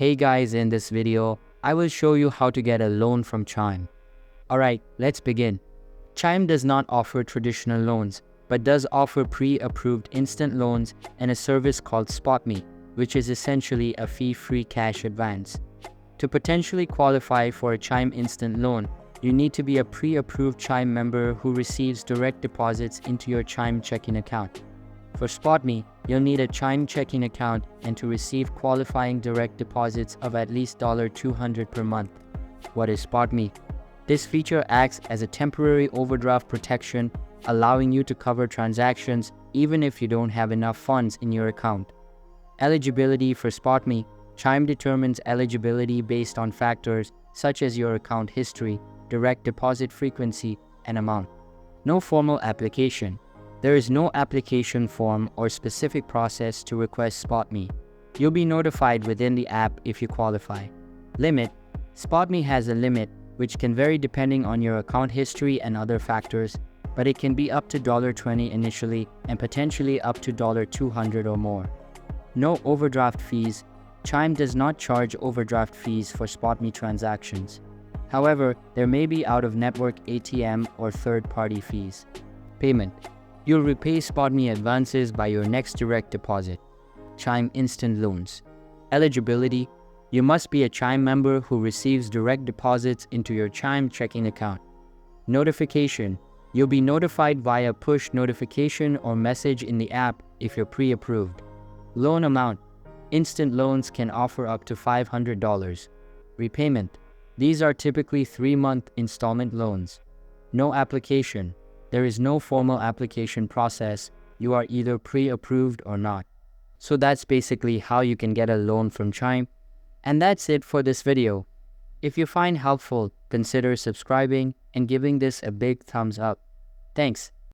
Hey guys, in this video, I will show you how to get a loan from Chime. Alright, let's begin. Chime does not offer traditional loans, but does offer pre-approved instant loans and a service called SpotMe, which is essentially a fee-free cash advance. To potentially qualify for a Chime instant loan, you need to be a pre-approved Chime member who receives direct deposits into your Chime checking account. For SpotMe, you'll need a Chime checking account and to receive qualifying direct deposits of at least $200 per month. What is SpotMe? This feature acts as a temporary overdraft protection, allowing you to cover transactions even if you don't have enough funds in your account. Eligibility for SpotMe. Chime determines eligibility based on factors such as your account history, direct deposit frequency, and amount. No formal application. There is no application form or specific process to request SpotMe. You'll be notified within the app if you qualify. Limit. SpotMe has a limit, which can vary depending on your account history and other factors, but it can be up to $20 initially and potentially up to $200 or more. No overdraft fees. Chime does not charge overdraft fees for SpotMe transactions. However, there may be out-of-network ATM or third-party fees. Payment. You'll repay SpotMe advances by your next direct deposit. Chime instant loans. Eligibility. You must be a Chime member who receives direct deposits into your Chime checking account. Notification. You'll be notified via push notification or message in the app if you're pre-approved. Loan amount. Instant loans can offer up to $500. Repayment. These are typically 3-month installment loans. No application. There is no formal application process. You are either pre-approved or not. So that's basically how you can get a loan from Chime. And that's it for this video. If you find helpful, consider subscribing and giving this a big thumbs up. Thanks.